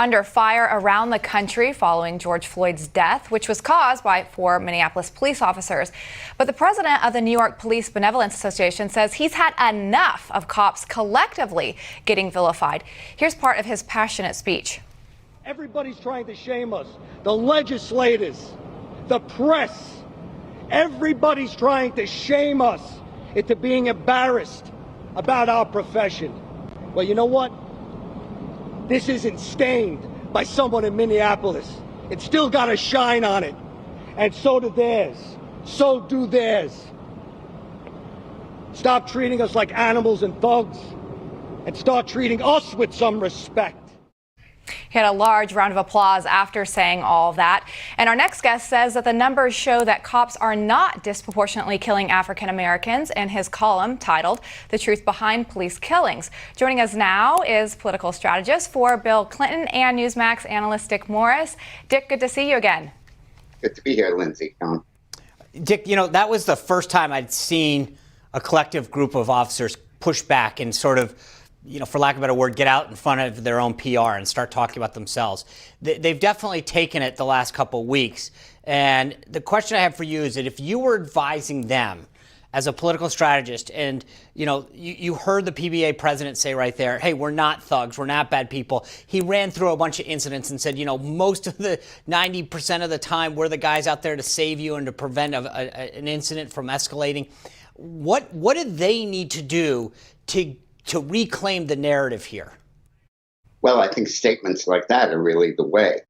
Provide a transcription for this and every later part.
under fire around the country following George Floyd's death, which was caused by 4 Minneapolis police officers. But the president of the New York Police Benevolence Association says he's had enough of cops collectively getting vilified. Here's part of his passionate speech. Everybody's trying to shame us. The legislators, the press, everybody's trying to shame us into being embarrassed about our profession. Well, you know what? This isn't stained by someone in Minneapolis. It's still got a shine on it. And so do theirs. So do theirs. Stop treating us like animals and thugs and start treating us with some respect. He had a large round of applause after saying all of that. And our next guest says that the numbers show that cops are not disproportionately killing African Americans in his column titled "The Truth Behind Police Killings." Joining us now is political strategist for Bill Clinton and Newsmax analyst Dick Morris. Dick, good to see you again. Good to be here, Lindsay. Dick, you know, that was the first time I'd seen a collective group of officers push back and sort of, you know, for lack of a better word, get out in front of their own PR and start talking about themselves. They've definitely taken it the last couple of weeks. And the question I have for you is that if you were advising them as a political strategist and, you know, you heard the PBA president say right there, hey, we're not thugs, we're not bad people. He ran through a bunch of incidents and said, you know, most of the 90% of the time we're the guys out there to save you and to prevent an incident from escalating. What do they need to do to reclaim the narrative here? Well, I think statements like that are really the way.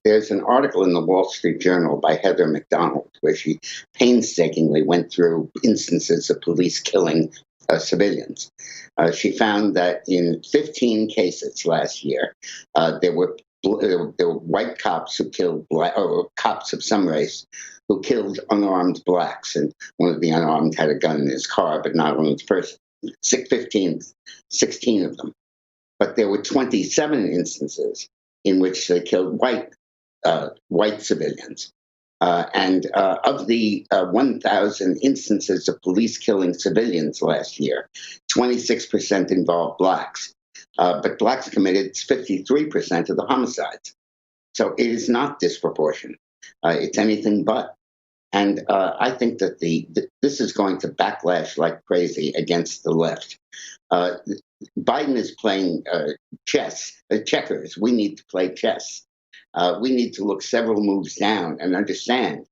There's an article in the Wall Street Journal by Heather McDonald where she painstakingly went through instances of police killing civilians. She found that in 15 cases last year, there were white cops who killed black, or cops of some race who killed unarmed blacks, and one of the unarmed had a gun in his car, but not on his person. 16 of them. But there were 27 instances in which they killed white civilians. And of the 1,000 instances of police killing civilians last year, 26% involved blacks. But blacks committed 53% of the homicides. So it is not disproportionate. It's anything but. And I think that this is going to backlash like crazy against the left. Biden is playing checkers. We need to play chess. We need to look several moves down and understand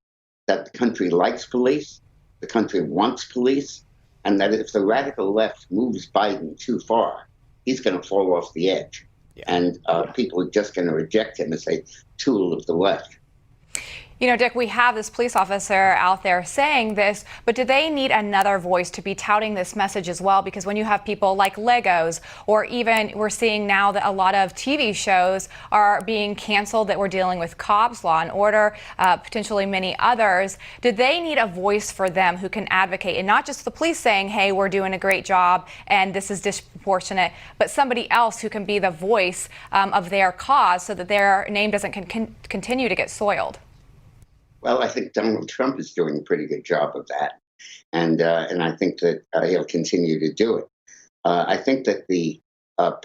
that the country likes police, the country wants police, and that if the radical left moves Biden too far, he's going to fall off the edge. Yeah. And people are just going to reject him as a tool of the left. You know, Dick, we have this police officer out there saying this, but do they need another voice to be touting this message as well? Because when you have people like Legos, or even we're seeing now that a lot of TV shows are being canceled that we're dealing with cops, Law and Order, potentially many others, do they need a voice for them who can advocate, and not just the police saying, hey, we're doing a great job and this is disproportionate, but somebody else who can be the voice of their cause so that their name doesn't continue to get soiled? Well, I think Donald Trump is doing a pretty good job of that, and I think that he'll continue to do it. I think that the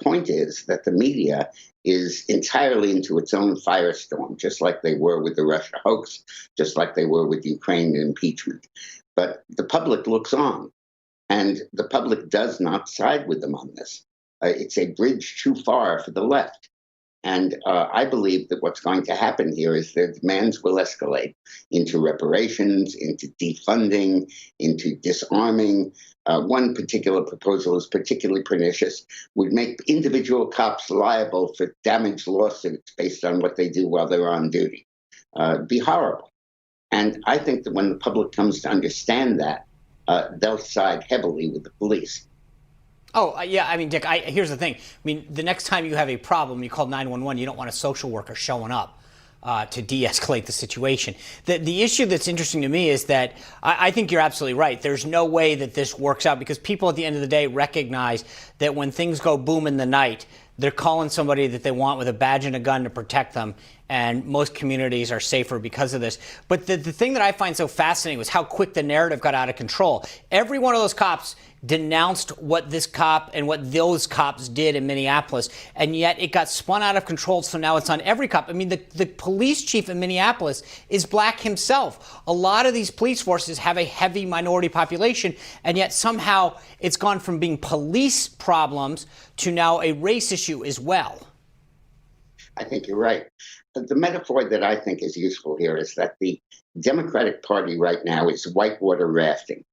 point is that the media is entirely into its own firestorm, just like they were with the Russia hoax, just like they were with Ukraine impeachment. But the public looks on, and the public does not side with them on this. It's a bridge too far for the left. And I believe that what's going to happen here is that demands will escalate into reparations, into defunding, into disarming. One particular proposal is particularly pernicious, would make individual cops liable for damage lawsuits based on what they do while they're on duty. Be horrible. And I think that when the public comes to understand that, they'll side heavily with the police. Oh, yeah. I mean, Dick, here's the thing. I mean, the next time you have a problem, you call 911, you don't want a social worker showing up to de-escalate the situation. The issue that's interesting to me is that I think you're absolutely right. There's no way that this works out because people at the end of the day recognize that when things go boom in the night, they're calling somebody that they want with a badge and a gun to protect them. And most communities are safer because of this. But the thing that I find so fascinating was how quick the narrative got out of control. Every one of those cops denounced what this cop and what those cops did in Minneapolis, and yet it got spun out of control, so now it's on every cop. I mean, the police chief in Minneapolis is black himself. A lot of these police forces have a heavy minority population, and yet somehow it's gone from being police problems to now a race issue as well. I think you're right. The metaphor that I think is useful here is that the Democratic Party right now is whitewater rafting.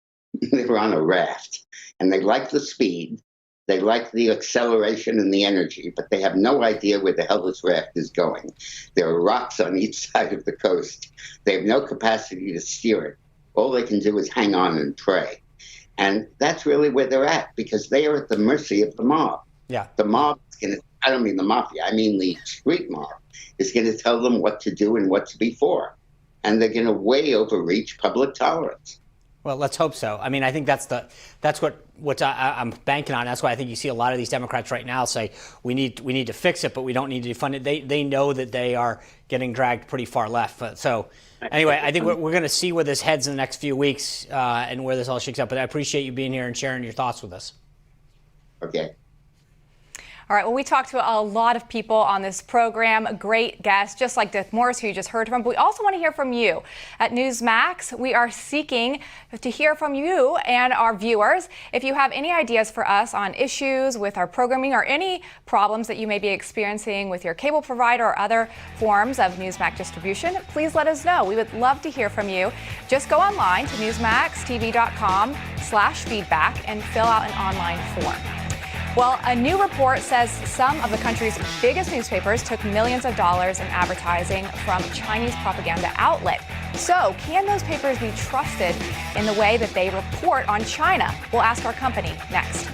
They're on a raft, and they like the speed, they like the acceleration and the energy, but they have no idea where the hell this raft is going. There are rocks on each side of the coast. They have no capacity to steer it. All they can do is hang on and pray. And that's really where they're at, because they are at the mercy of the mob. Yeah. The mob is going to, I don't mean the mafia, I mean the street mob, is going to tell them what to do and what to be for. And they're going to way overreach public tolerance. Well, let's hope so. I mean, I think that's what I'm banking on. That's why I think you see a lot of these Democrats right now say we need to fix it, but we don't need to defund it. They know that they are getting dragged pretty far left. So anyway, I think we're going to see where this heads in the next few weeks and where this all shakes out. But I appreciate you being here and sharing your thoughts with us. Okay. All right, well, we talked to a lot of people on this program, great guests, just like Dick Morris, who you just heard from. But we also want to hear from you. At Newsmax, we are seeking to hear from you and our viewers. If you have any ideas for us on issues with our programming or any problems that you may be experiencing with your cable provider or other forms of Newsmax distribution, please let us know. We would love to hear from you. Just go online to newsmaxtv.com/feedback and fill out an online form. Well, a new report says some of the country's biggest newspapers took millions of dollars in advertising from Chinese propaganda outlet. So, can those papers be trusted in the way that they report on China? We'll ask our company next.